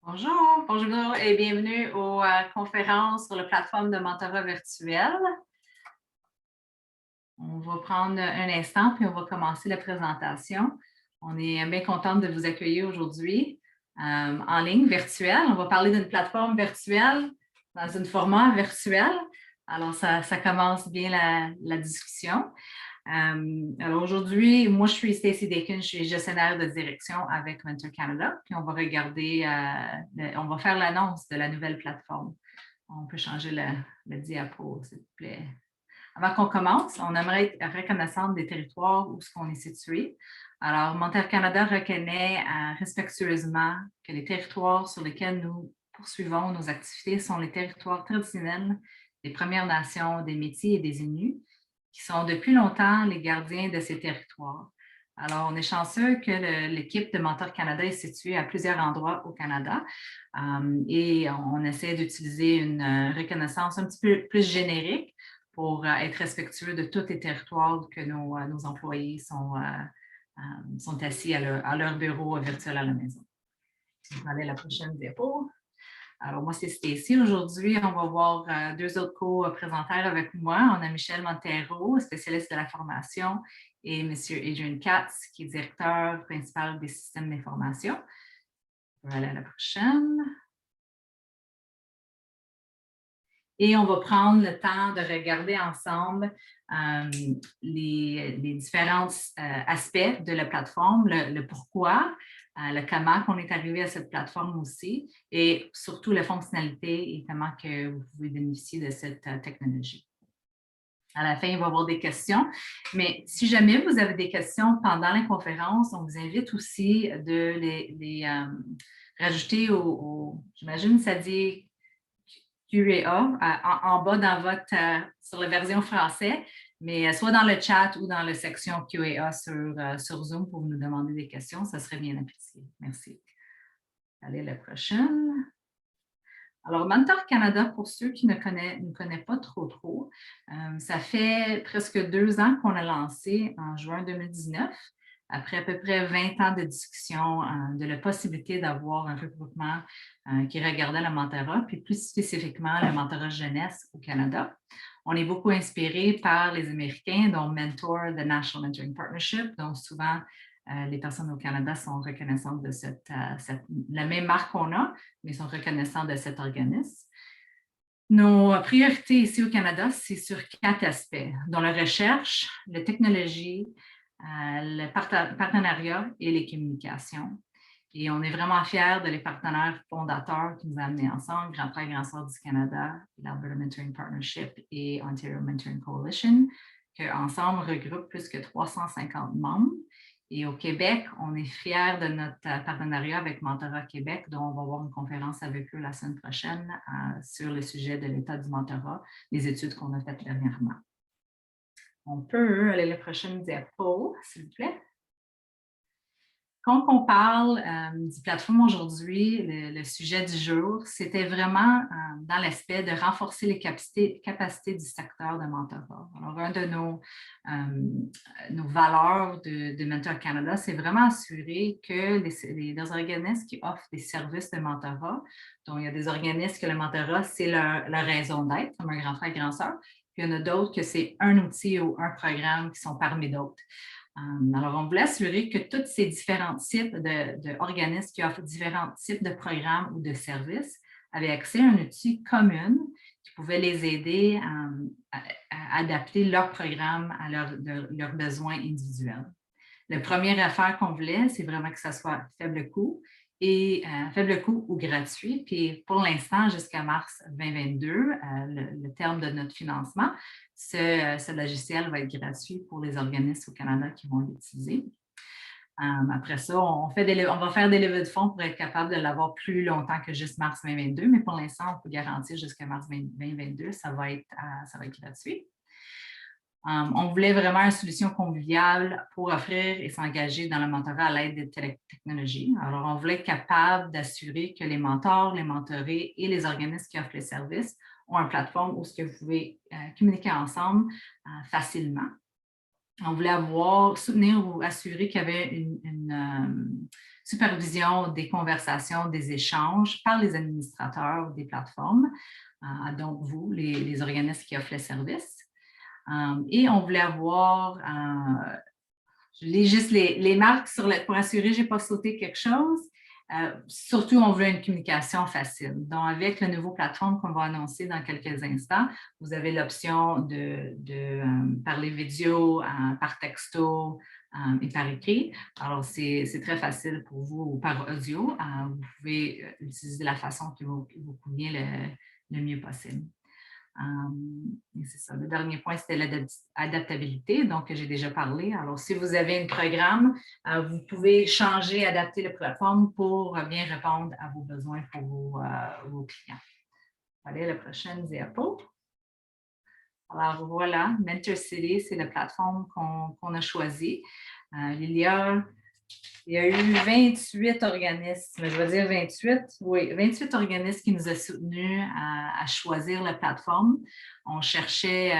Bonjour et bienvenue aux conférences sur la plateforme de mentorat virtuel. On va prendre un instant puis on va commencer la présentation. On est bien contente de vous accueillir aujourd'hui en ligne virtuelle. On va parler d'une plateforme virtuelle dans un format virtuel. Alors, ça commence bien la discussion. Alors aujourd'hui, moi, je suis Stacey Dakin, je suis gestionnaire de direction avec Mentor Canada, puis on va regarder, on va faire l'annonce de la nouvelle plateforme. On peut changer le diapo, s'il vous plaît. Avant qu'on commence, on aimerait être reconnaissante des territoires où on est situé. Alors, Mentor Canada reconnaît respectueusement que les territoires sur lesquels nous poursuivons nos activités sont les territoires traditionnels des Premières Nations, des Métis et des Inuits, qui sont depuis longtemps les gardiens de ces territoires. Alors, on est chanceux que l'équipe de Mentor Canada est située à plusieurs endroits au Canada et on essaie d'utiliser une reconnaissance un petit peu plus générique pour être respectueux de tous les territoires que nos employés sont assis à leur bureau virtuel à la maison. On va aller à la prochaine diapo. Alors, moi, c'est Stacey. Aujourd'hui, on va voir deux autres co-présenteurs avec moi. On a Michel Montero, spécialiste de la formation, et M. Adrian Katz, qui est directeur principal des systèmes d'information. On va aller à la prochaine. Et on va prendre le temps de regarder ensemble les différents aspects de la plateforme, le pourquoi, le comment qu'on est arrivé à cette plateforme aussi, et surtout la fonctionnalité et comment que vous pouvez bénéficier de cette technologie. À la fin, il va y avoir des questions, mais si jamais vous avez des questions pendant la conférence, on vous invite aussi de les rajouter j'imagine, ça dit QA en bas sur la version français, mais soit dans le chat ou dans la section QA sur Zoom pour nous demander des questions, ça serait bien apprécié. Merci. Allez, la prochaine. Alors, Mentor Canada, pour ceux qui ne connaissent pas trop, ça fait presque 2 ans qu'on a lancé en juin 2019, après à peu près 20 ans de discussion de la possibilité d'avoir un regroupement qui regardait le mentorat, puis plus spécifiquement le mentorat jeunesse au Canada. On est beaucoup inspiré par les Américains, dont Mentor, the National Mentoring Partnership, dont souvent les personnes au Canada sont reconnaissantes de la même marque qu'on a, mais sont reconnaissantes de cet organisme. Nos priorités ici au Canada, c'est sur 4 aspects, dont la recherche, la technologie, le partenariat et les communications. Et on est vraiment fiers de les partenaires fondateurs qui nous ont amenés ensemble, Grand Frère, Grand Sœur du Canada, l'Alberta Mentoring Partnership et Ontario Mentoring Coalition, qui ensemble regroupent plus que 350 membres. Et au Québec, on est fiers de notre partenariat avec Mentorat Québec, dont on va avoir une conférence avec eux la semaine prochaine sur le sujet de l'état du mentorat, les études qu'on a faites dernièrement. On peut aller à la prochaine diapo, s'il vous plaît. Quand on parle du plateforme aujourd'hui, le sujet du jour, c'était vraiment dans l'aspect de renforcer les capacités du secteur de mentorat. Alors, un de nos valeurs de Mentor Canada, c'est vraiment assurer que les organismes qui offrent des services de mentorat, donc il y a des organismes que le mentorat, c'est leur raison d'être, comme un grand frère, grand sœur, puis il y en a d'autres que c'est un outil ou un programme qui sont parmi d'autres. Alors, on voulait assurer que tous ces différents types d'organismes qui offrent différents types de programmes ou de services avaient accès à un outil commun qui pouvait les aider à adapter leur programme à leurs besoins individuels. La première affaire qu'on voulait, c'est vraiment que ça soit faible coût ou gratuit. Puis pour l'instant, jusqu'à mars 2022, le terme de notre financement, ce logiciel va être gratuit pour les organismes au Canada qui vont l'utiliser. Après ça, on va faire des levées de fonds pour être capable de l'avoir plus longtemps que juste mars 2022, mais pour l'instant, on peut garantir jusqu'à mars 2022, ça va être gratuit. On voulait vraiment une solution conviviale pour offrir et s'engager dans le mentorat à l'aide des technologies. Alors, on voulait être capable d'assurer que les mentors, les mentorés et les organismes qui offrent les services ont une plateforme où vous pouvez communiquer ensemble facilement. On voulait soutenir ou assurer qu'il y avait une supervision des conversations, des échanges par les administrateurs des plateformes, donc vous, les organismes qui offrent le service. Et on voulait avoir juste les marques pour assurer que je n'ai pas sauté quelque chose. Surtout, on veut une communication facile. Donc, avec la nouvelle plateforme qu'on va annoncer dans quelques instants, vous avez l'option de parler vidéo, par texto et par écrit. Alors, c'est très facile pour vous ou par audio. Vous pouvez utiliser la façon qui vous convient le mieux possible. C'est ça. Le dernier point, c'était l'adaptabilité, donc j'ai déjà parlé. Alors, si vous avez un programme, vous pouvez changer, adapter la plateforme pour bien répondre à vos besoins pour vos clients. Allez, la prochaine diapo. Alors, voilà, MentorCity, c'est la plateforme qu'on a choisie. Il y a eu 28 organismes, je vais dire 28, oui, 28 organismes qui nous ont soutenus à choisir la plateforme. On cherchait,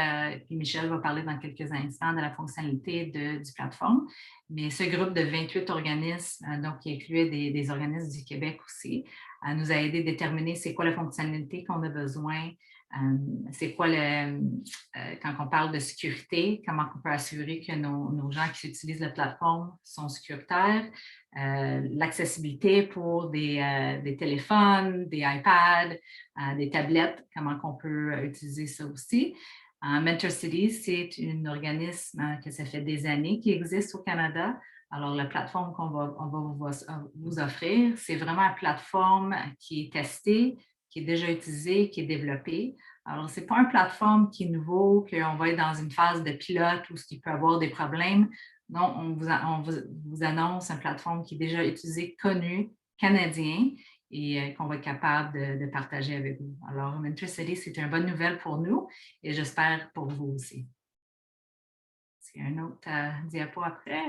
puis Michel va parler dans quelques instants de la fonctionnalité du plateforme, mais ce groupe de 28 organismes, donc qui incluait des organismes du Québec aussi, nous a aidé à déterminer c'est quoi la fonctionnalité qu'on a besoin, c'est quoi quand on parle de sécurité, comment on peut assurer que nos gens qui utilisent la plateforme sont sécuritaires, l'accessibilité pour des téléphones, des iPads, des tablettes, comment on peut utiliser ça aussi. MentorCity, c'est un organisme que ça fait des années qui existe au Canada. Alors, la plateforme qu'on va vous offrir, c'est vraiment une plateforme qui est testée, qui est déjà utilisé, qui est développé. Alors, ce n'est pas une plateforme qui est nouveau, qu'on va être dans une phase de pilote ou ce qui peut avoir des problèmes. Non, on vous annonce une plateforme qui est déjà utilisée, connue, canadien, et qu'on va être capable de partager avec vous. Alors, MentorCity, c'est une bonne nouvelle pour nous et j'espère pour vous aussi. Est-ce qu'il y a un autre diapo après?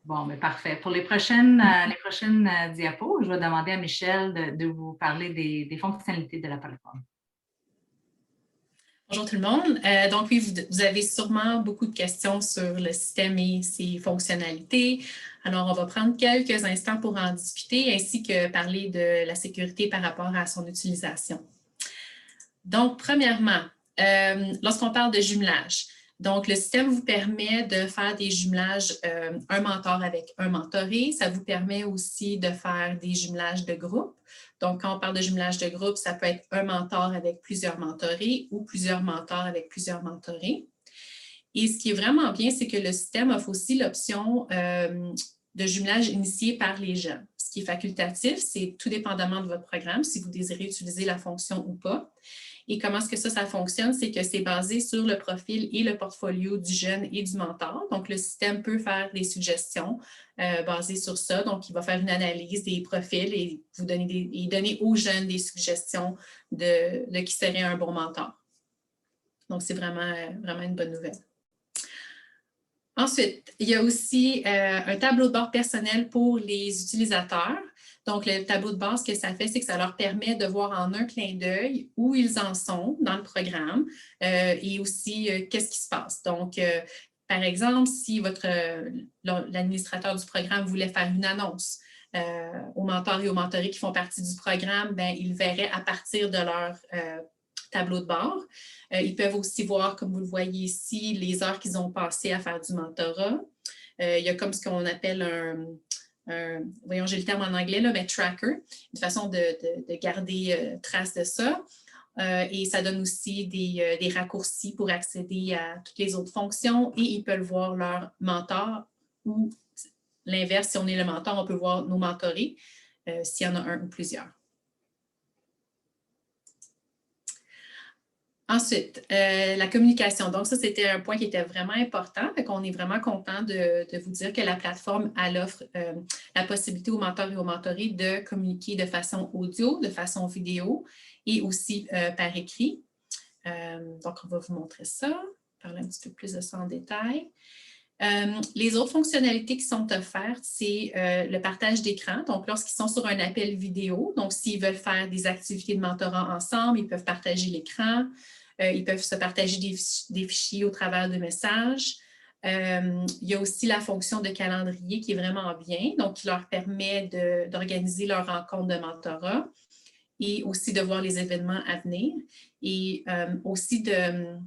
Bon, mais parfait. Pour les prochaines diapos, je vais demander à Michel de vous parler des fonctionnalités de la plateforme. Bonjour tout le monde. Donc oui, vous avez sûrement beaucoup de questions sur le système et ses fonctionnalités. Alors, on va prendre quelques instants pour en discuter ainsi que parler de la sécurité par rapport à son utilisation. Donc, premièrement, lorsqu'on parle de jumelage, donc, le système vous permet de faire des jumelages, un mentor avec un mentoré. Ça vous permet aussi de faire des jumelages de groupe. Donc, quand on parle de jumelage de groupe, ça peut être un mentor avec plusieurs mentorés ou plusieurs mentors avec plusieurs mentorés. Et ce qui est vraiment bien, c'est que le système offre aussi l'option de jumelage initié par les jeunes. Ce qui est facultatif, c'est tout dépendamment de votre programme, si vous désirez utiliser la fonction ou pas. Et comment est-ce que ça fonctionne? C'est que c'est basé sur le profil et le portfolio du jeune et du mentor. Donc, le système peut faire des suggestions basées sur ça. Donc, il va faire une analyse des profils et vous donner aux jeunes des suggestions de qui serait un bon mentor. Donc, c'est vraiment une bonne nouvelle. Ensuite, il y a aussi un tableau de bord personnel pour les utilisateurs. Donc, le tableau de bord, ce que ça fait, c'est que ça leur permet de voir en un clin d'œil où ils en sont dans le programme et aussi qu'est-ce qui se passe. Donc, par exemple, si l'administrateur du programme voulait faire une annonce aux mentors et aux mentorés qui font partie du programme, bien, ils verraient à partir de leur tableau de bord. Ils peuvent aussi voir, comme vous le voyez ici, les heures qu'ils ont passées à faire du mentorat. Il y a comme ce qu'on appelle voyons, j'ai le terme en anglais, là, mais tracker, une façon de garder trace de ça. Et ça donne aussi des raccourcis pour accéder à toutes les autres fonctions et ils peuvent voir leur mentor ou l'inverse, si on est le mentor, on peut voir nos mentorés, s'il y en a un ou plusieurs. Ensuite, la communication. Donc, ça, c'était un point qui était vraiment important. Fait qu'on est vraiment content de vous dire que la plateforme, elle offre la possibilité aux mentors et aux mentorés de communiquer de façon audio, de façon vidéo et aussi par écrit. Donc, on va vous montrer ça, parler un petit peu plus de ça en détail. Les autres fonctionnalités qui sont offertes, c'est le partage d'écran. Donc, lorsqu'ils sont sur un appel vidéo, donc s'ils veulent faire des activités de mentorat ensemble, ils peuvent partager l'écran. Ils peuvent se partager des fichiers au travers de messages. Il y a aussi la fonction de calendrier qui est vraiment bien, donc qui leur permet d'organiser leur rencontre de mentorat et aussi de voir les événements à venir et aussi de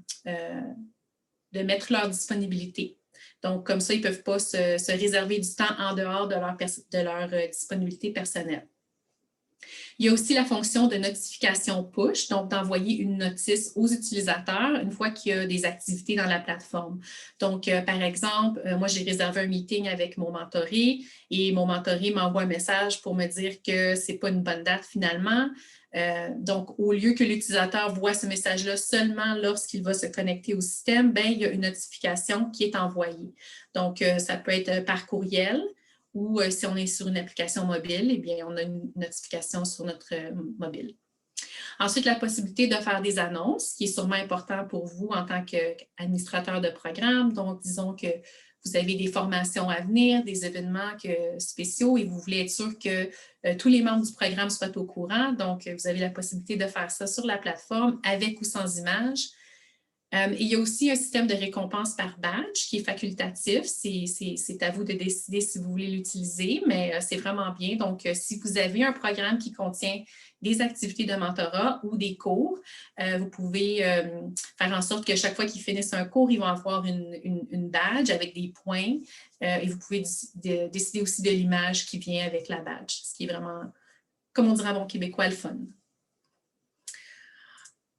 mettre leur disponibilité. Donc, comme ça, ils ne peuvent pas se réserver du temps en dehors de leur disponibilité personnelle. Il y a aussi la fonction de notification push, donc d'envoyer une notice aux utilisateurs une fois qu'il y a des activités dans la plateforme. Donc, par exemple, moi, j'ai réservé un meeting avec mon mentoré et mon mentoré m'envoie un message pour me dire que ce n'est pas une bonne date finalement. Donc, au lieu que l'utilisateur voit ce message-là seulement lorsqu'il va se connecter au système, bien, il y a une notification qui est envoyée. Donc, ça peut être par courriel ou si on est sur une application mobile, eh bien, on a une notification sur notre mobile. Ensuite, la possibilité de faire des annonces, qui est sûrement important pour vous en tant qu'administrateur de programme. Donc, disons que vous avez des formations à venir, des événements spéciaux et vous voulez être sûr que tous les membres du programme soient au courant. Donc, vous avez la possibilité de faire ça sur la plateforme avec ou sans image. Il y a aussi un système de récompense par badge qui est facultatif. C'est à vous de décider si vous voulez l'utiliser, mais c'est vraiment bien. Donc, si vous avez un programme qui contient des activités de mentorat ou des cours, vous pouvez faire en sorte que chaque fois qu'ils finissent un cours, ils vont avoir une badge avec des points et vous pouvez décider aussi de l'image qui vient avec la badge, ce qui est vraiment, comme on dirait en bon québécois, le fun.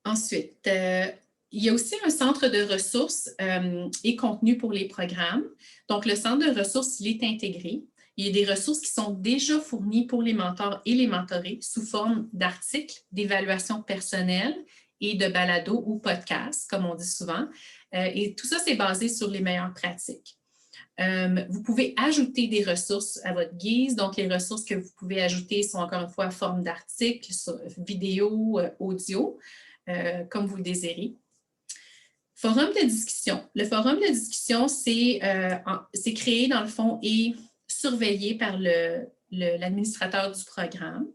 Ensuite, il y a aussi un centre de ressources et contenu pour les programmes. Donc, le centre de ressources, il est intégré. Il y a des ressources qui sont déjà fournies pour les mentors et les mentorés sous forme d'articles, d'évaluations personnelles et de balados ou podcasts, comme on dit souvent. Et tout ça, c'est basé sur les meilleures pratiques. Vous pouvez ajouter des ressources à votre guise. Donc, les ressources que vous pouvez ajouter sont encore une fois en forme d'articles, vidéo, audio, comme vous le désirez. Forum de discussion. Le forum de discussion, c'est créé dans le fond et surveillé par l'administrateur du programme.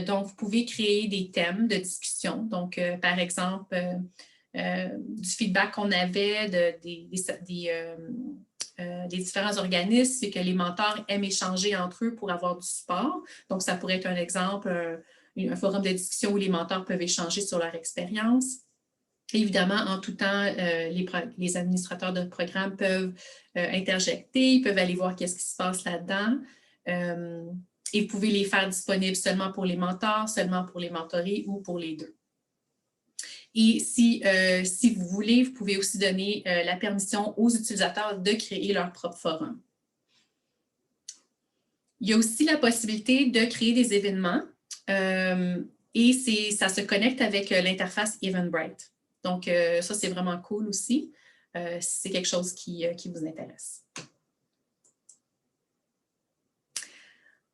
Donc, vous pouvez créer des thèmes de discussion. Donc, par exemple, du feedback qu'on avait des différents organismes, c'est que les mentors aiment échanger entre eux pour avoir du support. Donc, ça pourrait être un exemple, un forum de discussion où les mentors peuvent échanger sur leur expérience. Évidemment, en tout temps, les administrateurs de programme peuvent interjecter, ils peuvent aller voir qu'est-ce qui se passe là-dedans. Et vous pouvez les faire disponibles seulement pour les mentors, seulement pour les mentorés ou pour les deux. Et si vous voulez, vous pouvez aussi donner la permission aux utilisateurs de créer leur propre forum. Il y a aussi la possibilité de créer des événements et ça se connecte avec l'interface Eventbrite. Donc, ça, c'est vraiment cool aussi, si c'est quelque chose qui vous intéresse.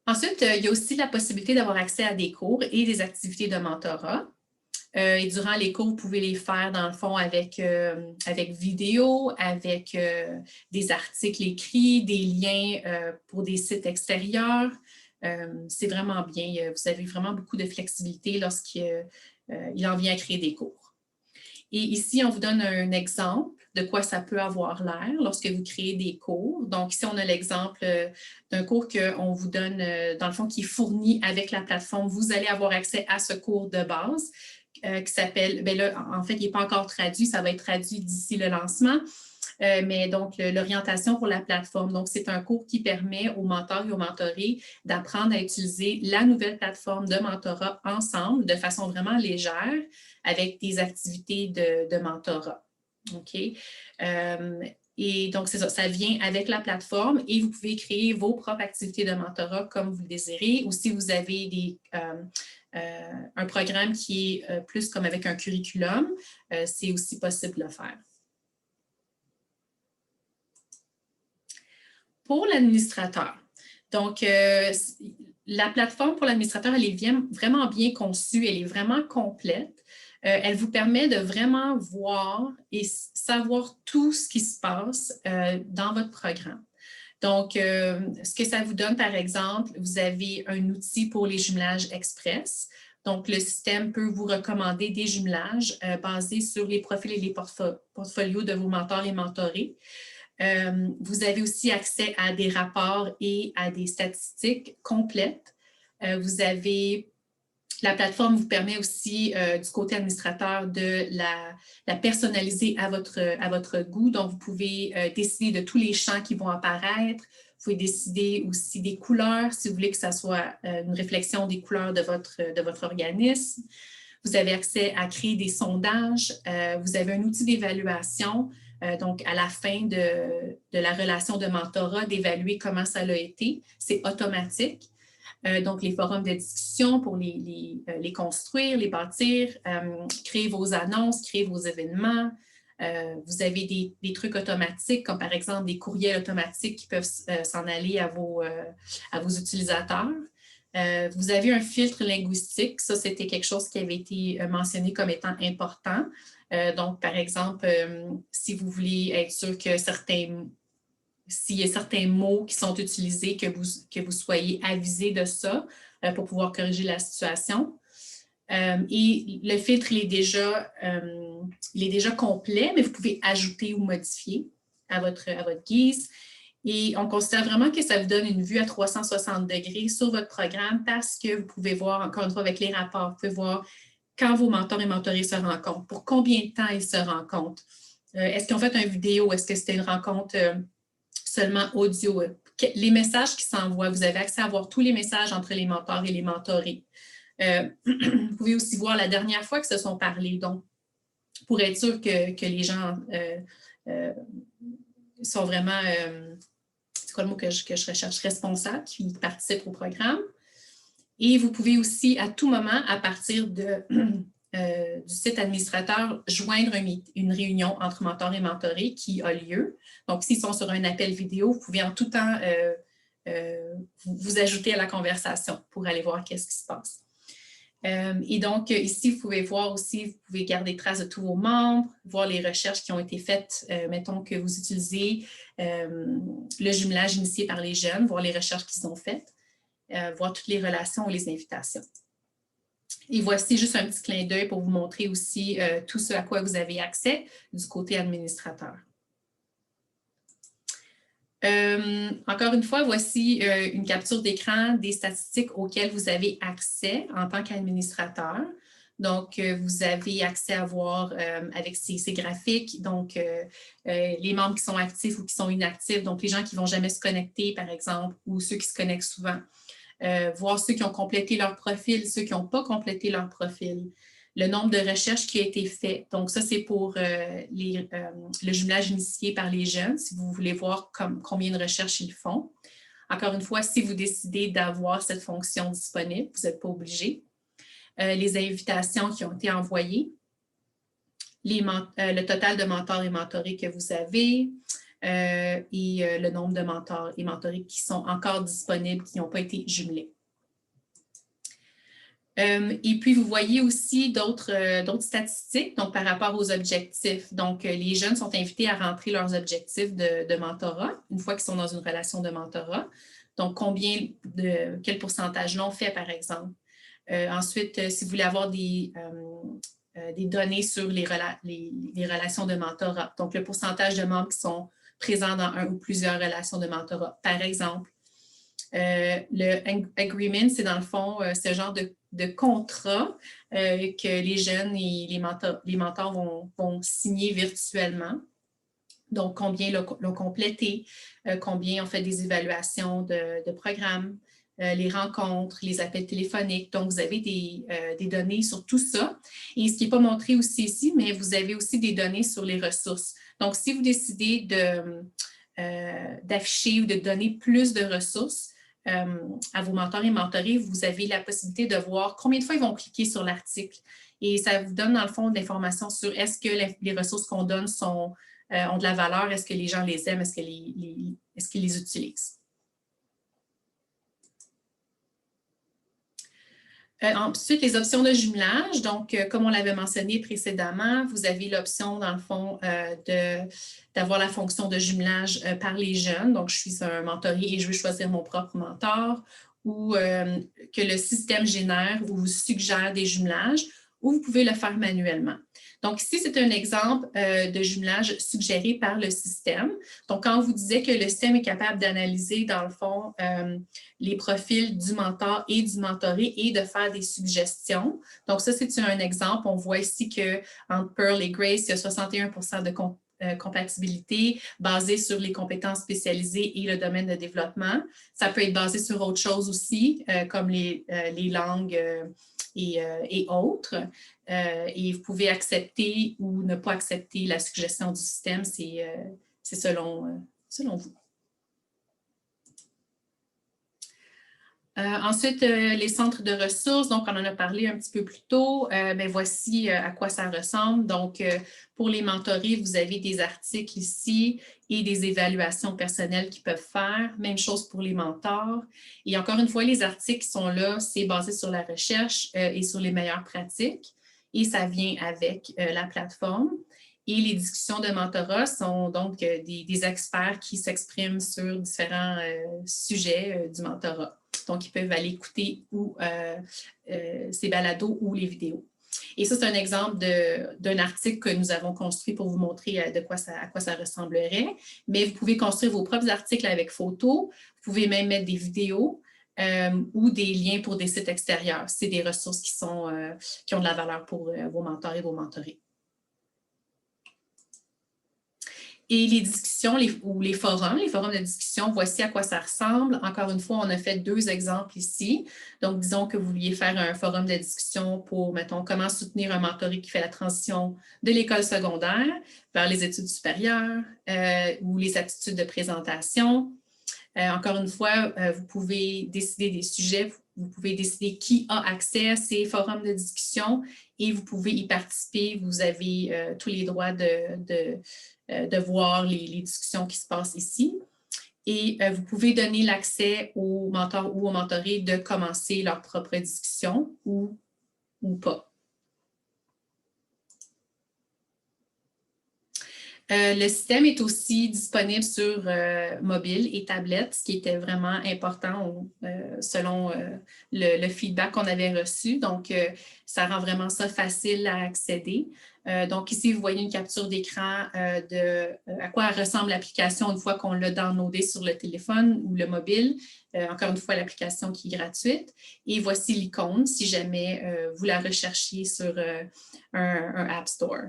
Ensuite, il y a aussi la possibilité d'avoir accès à des cours et des activités de mentorat. Et durant les cours, vous pouvez les faire, dans le fond, avec vidéo, avec des articles écrits, des liens pour des sites extérieurs. C'est vraiment bien. Vous avez vraiment beaucoup de flexibilité lorsqu'il en vient à créer des cours. Et ici, on vous donne un exemple de quoi ça peut avoir l'air lorsque vous créez des cours. Donc, ici, on a l'exemple d'un cours qu'on vous donne, dans le fond, qui est fourni avec la plateforme. Vous allez avoir accès à ce cours de base qui s'appelle, bien là, en fait, il n'est pas encore traduit, ça va être traduit d'ici le lancement. Mais donc, l'orientation pour la plateforme. Donc, c'est un cours qui permet aux mentors et aux mentorés d'apprendre à utiliser la nouvelle plateforme de mentorat ensemble de façon vraiment légère avec des activités de mentorat. OK? Et donc, c'est ça, ça vient avec la plateforme et vous pouvez créer vos propres activités de mentorat comme vous le désirez ou si vous avez un programme qui est plus comme avec un curriculum, c'est aussi possible de le faire. Pour l'administrateur, donc la plateforme pour l'administrateur, elle est vraiment bien conçue, elle est vraiment complète. Elle vous permet de vraiment voir et savoir tout ce qui se passe dans votre programme. Donc, ce que ça vous donne, par exemple, vous avez un outil pour les jumelages express. Donc, le système peut vous recommander des jumelages basés sur les profils et les portfolios de vos mentors et mentorés. Vous avez aussi accès à des rapports et à des statistiques complètes. La plateforme vous permet aussi, du côté administrateur, de la personnaliser à votre goût. Donc, vous pouvez décider de tous les champs qui vont apparaître. Vous pouvez décider aussi des couleurs, si vous voulez que ça soit une réflexion des couleurs de votre organisme. Vous avez accès à créer des sondages. Vous avez un outil d'évaluation, donc à la fin de la relation de mentorat, d'évaluer comment ça a été. C'est automatique. Donc, les forums de discussion pour les construire, les bâtir, créer vos annonces, créer vos événements. Vous avez des trucs automatiques, comme par exemple des courriels automatiques qui peuvent s'en aller à vos utilisateurs. Vous avez un filtre linguistique. Ça, c'était quelque chose qui avait été mentionné comme étant important. Donc, par exemple, si vous voulez être sûr que s'il y a certains mots qui sont utilisés, que vous soyez avisé de ça pour pouvoir corriger la situation. Et le filtre, il est déjà complet, mais vous pouvez ajouter ou modifier à votre guise. Et on considère vraiment que ça vous donne une vue à 360 degrés sur votre programme parce que vous pouvez voir, encore une fois, avec les rapports, vous pouvez voir quand vos mentors et mentorés se rencontrent, pour combien de temps ils se rencontrent. Est-ce qu'ils ont fait une vidéo? Est-ce que c'était une rencontre seulement audio? Les messages qui s'envoient, vous avez accès à voir tous les messages entre les mentors et les mentorés. Vous pouvez aussi voir la dernière fois qu'ils se sont parlé, donc pour être sûr que les gens sont vraiment, c'est quoi le mot que je recherche, responsables, qui participent au programme. Et vous pouvez aussi, à tout moment, à partir du site administrateur, joindre une réunion entre mentors et mentorés qui a lieu. Donc, s'ils sont sur un appel vidéo, vous pouvez en tout temps vous ajouter à la conversation pour aller voir qu'est-ce qui se passe. Et donc, ici, vous pouvez voir aussi, vous pouvez garder trace de tous vos membres, voir les recherches qui ont été faites. Mettons que vous utilisez le jumelage initié par les jeunes, voir les recherches qu'ils ont faites, voir toutes les relations ou les invitations. Et voici juste un petit clin d'œil pour vous montrer aussi tout ce à quoi vous avez accès du côté administrateur. Encore une fois, voici une capture d'écran des statistiques auxquelles vous avez accès en tant qu'administrateur. Donc, vous avez accès à voir avec ces graphiques, donc les membres qui sont actifs ou qui sont inactifs, donc les gens qui ne vont jamais se connecter, par exemple, ou ceux qui se connectent souvent. Voir ceux qui ont complété leur profil, ceux qui n'ont pas complété leur profil. Le nombre de recherches qui a été fait. Donc, ça, c'est pour le jumelage initié par les jeunes, si vous voulez voir combien de recherches ils font. Encore une fois, si vous décidez d'avoir cette fonction disponible, vous n'êtes pas obligé. Les invitations qui ont été envoyées, le total de mentors et mentorés que vous avez et le nombre de mentors et mentorés qui sont encore disponibles, qui n'ont pas été jumelés. Et puis, vous voyez aussi d'autres statistiques donc, par rapport aux objectifs. Donc, les jeunes sont invités à rentrer leurs objectifs de mentorat une fois qu'ils sont dans une relation de mentorat. Donc, quel pourcentage l'ont fait, par exemple. Ensuite, si vous voulez avoir des données sur les relations de mentorat, donc le pourcentage de membres qui sont présents dans un ou plusieurs relations de mentorat, par exemple. Le agreement, c'est dans le fond ce genre de contrat que les jeunes et les mentors vont signer virtuellement. Donc, combien l'ont complété, combien ont fait des évaluations de programmes, les rencontres, les appels téléphoniques. Donc, vous avez des données sur tout ça. Et ce qui n'est pas montré aussi ici, mais vous avez aussi des données sur les ressources. Donc, si vous décidez d'afficher ou de donner plus de ressources, à vos mentors et mentorés, vous avez la possibilité de voir combien de fois ils vont cliquer sur l'article. Et ça vous donne, dans le fond, de l'information sur est-ce que les ressources qu'on donne ont de la valeur, est-ce que les gens les aiment, est-ce qu'ils les utilisent. Ensuite, les options de jumelage. Donc, comme on l'avait mentionné précédemment, vous avez l'option, dans le fond, d'avoir la fonction de jumelage par les jeunes. Donc, je suis un mentoré et je veux choisir mon propre mentor. ou que le système génère ou vous suggère des jumelages, ou vous pouvez le faire manuellement. Donc, ici, c'est un exemple de jumelage suggéré par le système. Donc, quand on vous disait que le système est capable d'analyser, dans le fond, les profils du mentor et du mentoré et de faire des suggestions. Donc, ça, c'est un exemple. On voit ici qu'entre Pearl et Grace, il y a 61% de compatibilité basée sur les compétences spécialisées et le domaine de développement. Ça peut être basé sur autre chose aussi, comme les langues et autres. Et vous pouvez accepter ou ne pas accepter la suggestion du système, c'est selon vous. Ensuite, les centres de ressources, donc on en a parlé un petit peu plus tôt. Voici à quoi ça ressemble. Donc, pour les mentorés, vous avez des articles ici et des évaluations personnelles qu'ils peuvent faire. Même chose pour les mentors. Et encore une fois, les articles qui sont là, c'est basé sur la recherche et sur les meilleures pratiques. Et ça vient avec la plateforme. Et les discussions de mentorat sont donc des experts qui s'expriment sur différents sujets du mentorat. Donc, ils peuvent aller écouter ces balados ou les vidéos. Et ça, c'est un exemple d'un article que nous avons construit pour vous montrer à quoi ça ressemblerait. Mais vous pouvez construire vos propres articles avec photos. Vous pouvez même mettre des vidéos ou des liens pour des sites extérieurs. C'est des ressources qui ont de la valeur pour vos mentors et vos mentorés. Et les discussions ou les forums de discussion, voici à quoi ça ressemble. Encore une fois, on a fait 2 exemples ici. Donc, disons que vous vouliez faire un forum de discussion pour, mettons, comment soutenir un mentoré qui fait la transition de l'école secondaire vers les études supérieures ou les aptitudes de présentation. Encore une fois, vous pouvez décider des sujets, vous pouvez décider qui a accès à ces forums de discussion et vous pouvez y participer. Vous avez tous les droits de voir les discussions qui se passent ici. Et vous pouvez donner l'accès aux mentors ou aux mentorés de commencer leur propre discussion ou pas. Le système est aussi disponible sur mobile et tablette, ce qui était vraiment important selon le feedback qu'on avait reçu. Donc, ça rend vraiment ça facile à accéder. Donc, ici, vous voyez une capture d'écran à quoi ressemble l'application une fois qu'on l'a downloadé sur le téléphone ou le mobile. Encore une fois, l'application qui est gratuite. Et voici l'icône si jamais vous la recherchiez sur un App Store.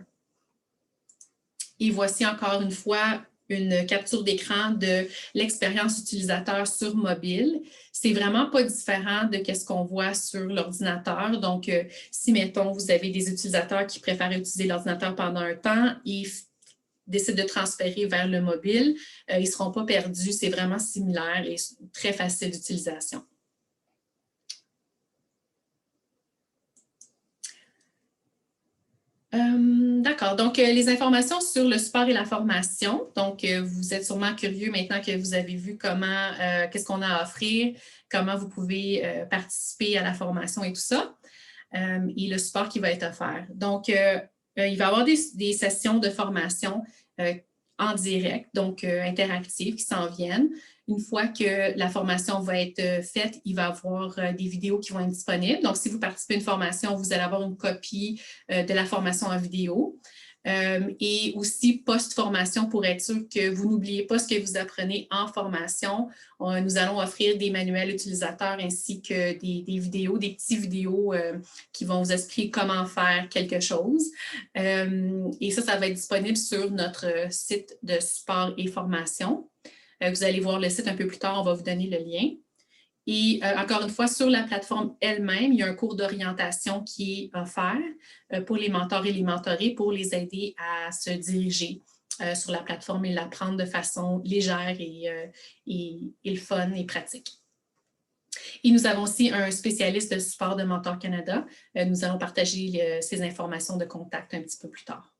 Et voici encore une fois une capture d'écran de l'expérience utilisateur sur mobile. C'est vraiment pas différent de ce qu'on voit sur l'ordinateur. Donc, si, mettons, vous avez des utilisateurs qui préfèrent utiliser l'ordinateur pendant un temps, ils décident de transférer vers le mobile, ils ne seront pas perdus. C'est vraiment similaire et très facile d'utilisation. D'accord. Donc, les informations sur le support et la formation. Donc, vous êtes sûrement curieux maintenant que vous avez vu qu'est-ce qu'on a à offrir, comment vous pouvez participer à la formation et tout ça, et le support qui va être offert. Donc, il va y avoir des sessions de formation en direct, donc interactives qui s'en viennent. Une fois que la formation va être faite, il va y avoir des vidéos qui vont être disponibles. Donc, si vous participez à une formation, vous allez avoir une copie de la formation en vidéo. Et aussi post-formation pour être sûr que vous n'oubliez pas ce que vous apprenez en formation. Nous allons offrir des manuels utilisateurs ainsi que des vidéos, des petits vidéos qui vont vous expliquer comment faire quelque chose. Et ça va être disponible sur notre site de support et formation. Vous allez voir le site un peu plus tard, on va vous donner le lien. Et encore une fois, sur la plateforme elle-même, il y a un cours d'orientation qui est offert pour les mentors et les mentorés pour les aider à se diriger sur la plateforme et l'apprendre de façon légère et le fun et pratique. Et nous avons aussi un spécialiste de support de Mentor Canada. Nous allons partager ces informations de contact un petit peu plus tard.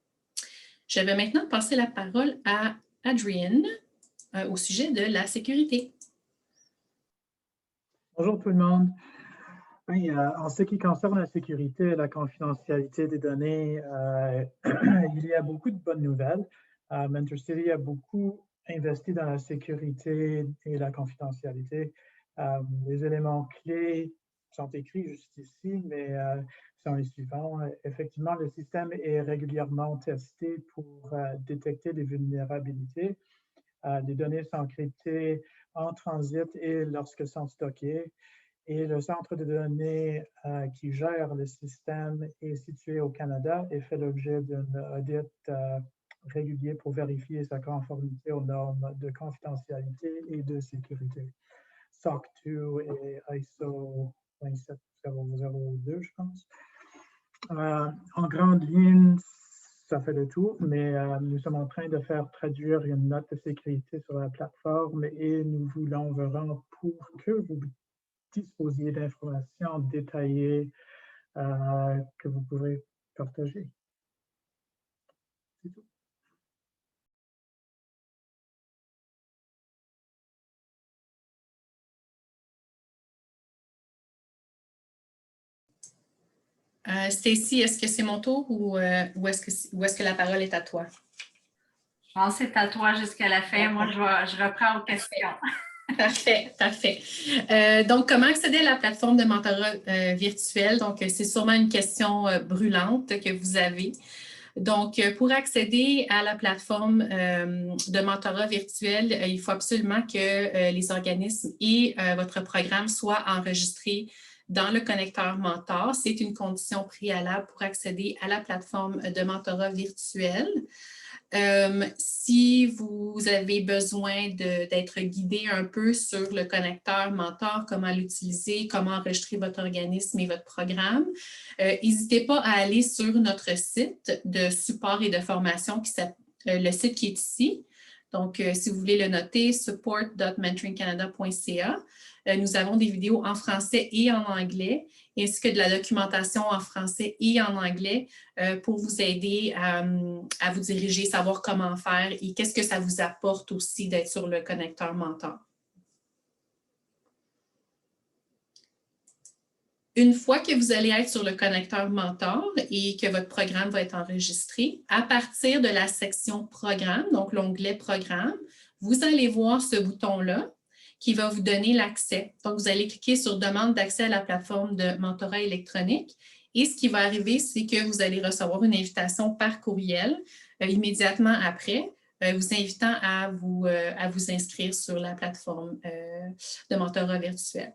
Je vais maintenant passer la parole à Adrienne au sujet de la sécurité. Bonjour tout le monde. Oui, en ce qui concerne la sécurité et la confidentialité des données, il y a beaucoup de bonnes nouvelles. Mentor City a beaucoup investi dans la sécurité et la confidentialité Les éléments clés sont écrits juste ici, mais sont les suivants. Effectivement, le système est régulièrement testé pour détecter des vulnérabilités. Les données sont cryptées en transit et lorsque sont stockées. Et le centre de données qui gère le système est situé au Canada et fait l'objet d'un audit régulier pour vérifier sa conformité aux normes de confidentialité et de sécurité. SOC 2 et ISO 27002, je pense. En grande ligne, ça fait le tour, mais nous sommes en train de faire traduire une note de sécurité sur la plateforme et nous voulons vraiment pour que vous disposiez d'informations détaillées que vous pourrez partager. C'est tout. Stacy, est-ce que c'est mon tour ou est-ce que la parole est à toi? Je pense que c'est à toi jusqu'à la fin. Moi, je reprends aux questions. Parfait, parfait. Donc, comment accéder à la plateforme de mentorat virtuel? Donc, c'est sûrement une question brûlante que vous avez. Donc, pour accéder à la plateforme de mentorat virtuel, il faut absolument que les organismes et votre programme soient enregistrés dans le connecteur Mentor. C'est une condition préalable pour accéder à la plateforme de mentorat virtuel. Si vous avez besoin d'être guidé un peu sur le connecteur Mentor, comment l'utiliser, comment enregistrer votre organisme et votre programme, n'hésitez pas à aller sur notre site de support et de formation, le site qui est ici. Donc, si vous voulez le noter, support.mentoringcanada.ca. Nous avons des vidéos en français et en anglais, ainsi que de la documentation en français et en anglais pour vous aider à vous diriger, savoir comment faire et qu'est-ce que ça vous apporte aussi d'être sur le connecteur Mentor. Une fois que vous allez être sur le connecteur Mentor et que votre programme va être enregistré, à partir de la section Programme, donc l'onglet Programme, vous allez voir ce bouton-là qui va vous donner l'accès. Donc, vous allez cliquer sur « Demande d'accès à la plateforme de mentorat électronique » et ce qui va arriver, c'est que vous allez recevoir une invitation par courriel immédiatement après, vous invitant à vous inscrire sur la plateforme de mentorat virtuel.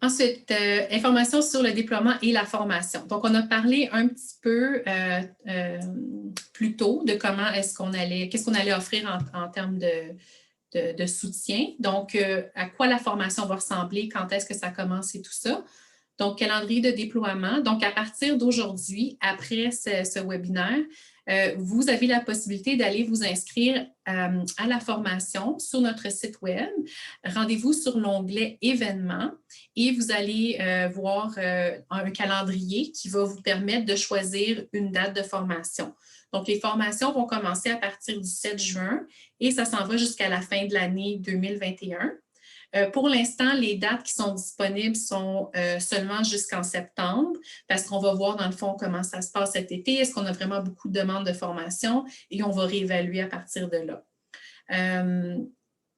Ensuite, informations sur le déploiement et la formation. Donc, on a parlé un petit peu plus tôt de comment qu'est-ce qu'on allait offrir en termes de soutien. Donc, à quoi la formation va ressembler, quand est-ce que ça commence et tout ça. Donc, calendrier de déploiement. Donc, à partir d'aujourd'hui, après ce webinaire, vous avez la possibilité d'aller vous inscrire à la formation sur notre site web. Rendez-vous sur l'onglet « Événements » et vous allez voir un calendrier qui va vous permettre de choisir une date de formation. Donc, les formations vont commencer à partir du 7 juin et ça s'en va jusqu'à la fin de l'année 2021. Pour l'instant, les dates qui sont disponibles sont seulement jusqu'en septembre parce qu'on va voir dans le fond comment ça se passe cet été. Est-ce qu'on a vraiment beaucoup de demandes de formation et on va réévaluer à partir de là.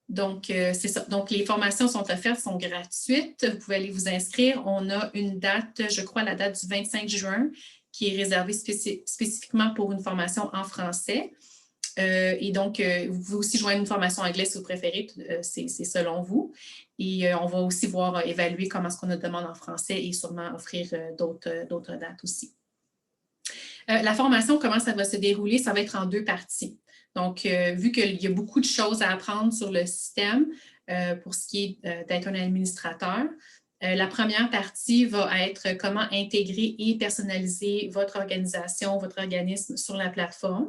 Donc, c'est ça. Donc, les formations sont offertes, sont gratuites. Vous pouvez aller vous inscrire. On a une date, je crois, la date du 25 juin qui est réservée spécifiquement pour une formation en français. Et donc, vous pouvez aussi joindre une formation anglaise si vous préférez, c'est selon vous. Et on va aussi évaluer comment est-ce qu'on a de demande en français et sûrement offrir d'autres dates aussi. La formation, comment ça va se dérouler? Ça va être en 2 parties. Donc, vu qu'il y a beaucoup de choses à apprendre sur le système pour ce qui est d'être un administrateur, la première partie va être comment intégrer et personnaliser votre organisation, votre organisme sur la plateforme.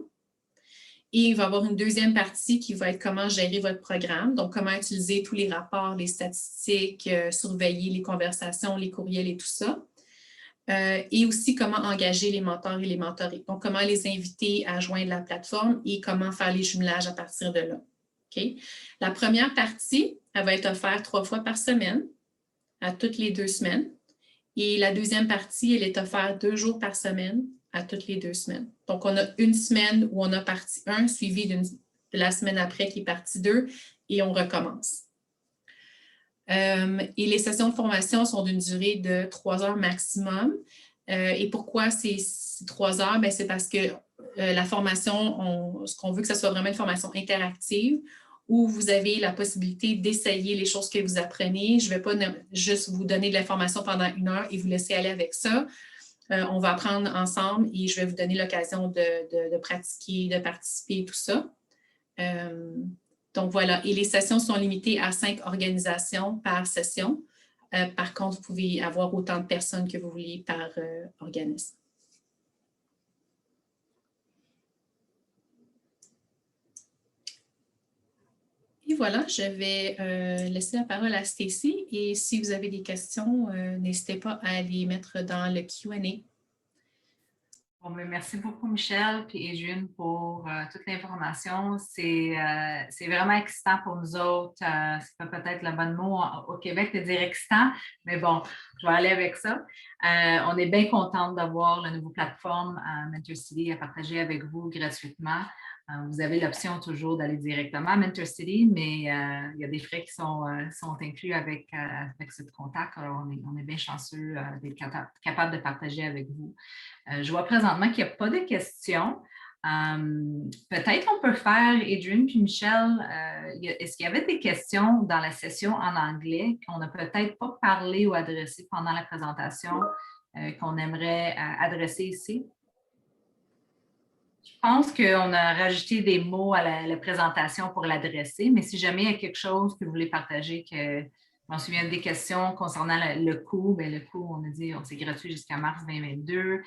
Et il va y avoir une deuxième partie qui va être comment gérer votre programme, donc comment utiliser tous les rapports, les statistiques, surveiller les conversations, les courriels et tout ça. Et aussi comment engager les mentors et les mentorés. Donc, comment les inviter à joindre la plateforme et comment faire les jumelages à partir de là. Okay? La première partie, elle va être offerte 3 fois par semaine, à toutes les 2 semaines. Et la deuxième partie, elle est offerte 2 jours par semaine, à toutes les 2 semaines. Donc, on a une semaine où on a partie 1 suivie d'une la semaine après, qui est partie 2, et on recommence. Et les sessions de formation sont d'une durée de 3 heures maximum. Et pourquoi c'est 3 heures? Bien, c'est parce que la formation, ce qu'on veut que ce soit vraiment une formation interactive où vous avez la possibilité d'essayer les choses que vous apprenez. Je ne vais pas juste vous donner de l'information pendant 1 heure et vous laisser aller avec ça. On va apprendre ensemble et je vais vous donner l'occasion de pratiquer, de participer, tout ça. Donc, voilà. Et les sessions sont limitées à 5 organisations par session. Par contre, vous pouvez avoir autant de personnes que vous voulez par organisme. Et voilà, je vais laisser la parole à Stacy. Et si vous avez des questions, n'hésitez pas à les mettre dans le Q&A. Bon, merci beaucoup, Michel et Adrienne, pour toute l'information. C'est vraiment excitant pour nous autres. C'est pas peut-être le bon mot au Québec de dire excitant, mais bon, je vais aller avec ça. On est bien contente d'avoir la nouvelle plateforme MentorCity à partager avec vous gratuitement. Vous avez l'option toujours d'aller directement à MentorCity, mais il y a des frais qui sont inclus avec ce contact. Alors, on est bien chanceux d'être capable de partager avec vous. Je vois présentement qu'il n'y a pas de questions. Peut-être on peut faire, Adrienne puis Michel, est-ce qu'il y avait des questions dans la session en anglais qu'on n'a peut-être pas parlé ou adressé pendant la présentation qu'on aimerait adresser ici? Je pense qu'on a rajouté des mots à la présentation pour l'adresser, mais si jamais il y a quelque chose que vous voulez partager, que je m'en souviens des questions concernant le coût, bien, le coût, on a dit c'est gratuit jusqu'à mars 2022.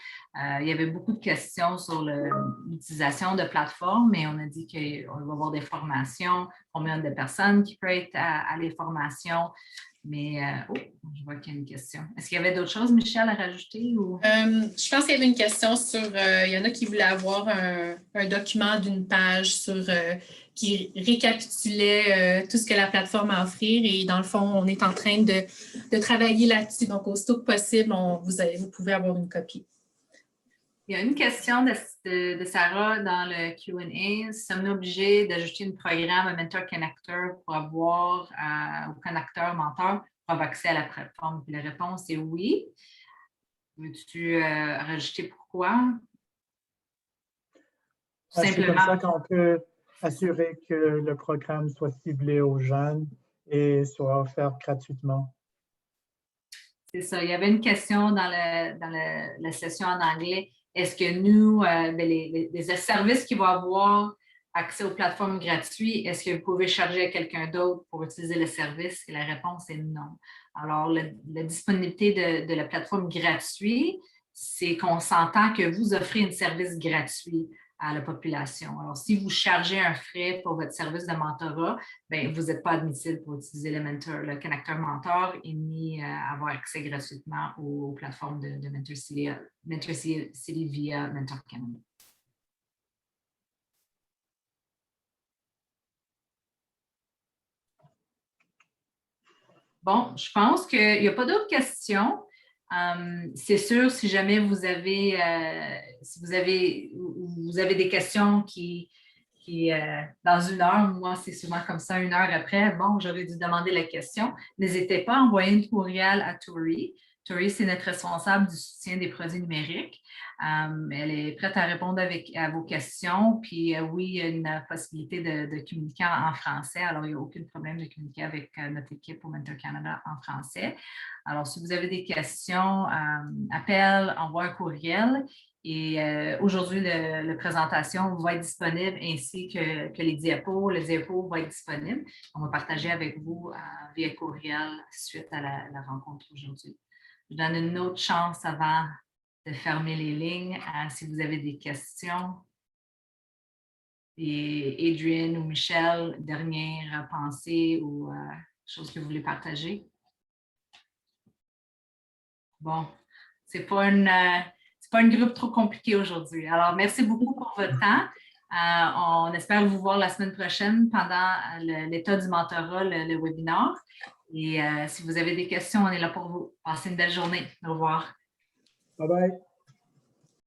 Il y avait beaucoup de questions sur l'utilisation de plateformes, mais on a dit qu'on va avoir des formations, combien de personnes qui peuvent être à les formations. Mais, je vois qu'il y a une question. Est-ce qu'il y avait d'autres choses, Michel, à rajouter? Ou? Je pense qu'il y avait une question sur, il y en a qui voulaient avoir un document d'une page qui récapitulait tout ce que la plateforme a à offrir. Et dans le fond, on est en train de travailler là-dessus. Donc, aussitôt que possible, vous pouvez avoir une copie. Il y a une question de Sarah dans le Q&A. Sommes-nous obligés d'ajouter un programme à Mentor Connector pour avoir au connecteur mentor pour avoir accès à la plateforme? Puis la réponse est oui. Veux-tu rajouter pourquoi? C'est comme ça qu'on peut assurer que le programme soit ciblé aux jeunes et soit offert gratuitement. C'est ça. Il y avait une question dans la session en anglais. Est-ce que nous, les services qui vont avoir accès aux plateformes gratuites, est-ce que vous pouvez charger à quelqu'un d'autre pour utiliser le service? Et la réponse est non. Alors, la disponibilité de la plateforme gratuite, c'est qu'on s'entend que vous offrez un service gratuit à la population. Alors, si vous chargez un frais pour votre service de mentorat, bien, vous n'êtes pas admissible pour utiliser le connecteur mentor et ni avoir accès gratuitement aux plateformes de MentorCity via Mentor Canada. Bon, je pense qu'il n'y a pas d'autres questions. C'est sûr, si jamais vous avez des questions qui dans 1 heure, moi, c'est souvent comme ça, 1 heure après, bon, j'aurais dû demander la question. N'hésitez pas à envoyer une courriel à Tori. Tori, c'est notre responsable du soutien des produits numériques. Elle est prête à répondre à vos questions. Puis oui, il y a une possibilité de communiquer en français. Alors, il n'y a aucun problème de communiquer avec notre équipe au Mentor Canada en français. Alors, si vous avez des questions, appel, envoie un courriel. Et aujourd'hui, la présentation va être disponible ainsi que les diapos. Les diapos vont être disponibles. On va partager avec vous via courriel suite à la rencontre aujourd'hui. Je donne une autre chance avant de fermer les lignes si vous avez des questions. Et Adrienne ou Michel, dernière pensée ou chose que vous voulez partager? Bon, c'est pas un groupe trop compliqué aujourd'hui. Alors, merci beaucoup pour votre temps. On espère vous voir la semaine prochaine pendant l'état du mentorat, le webinaire. Et si vous avez des questions, on est là pour vous. Passez une belle journée. Au revoir. Bye bye.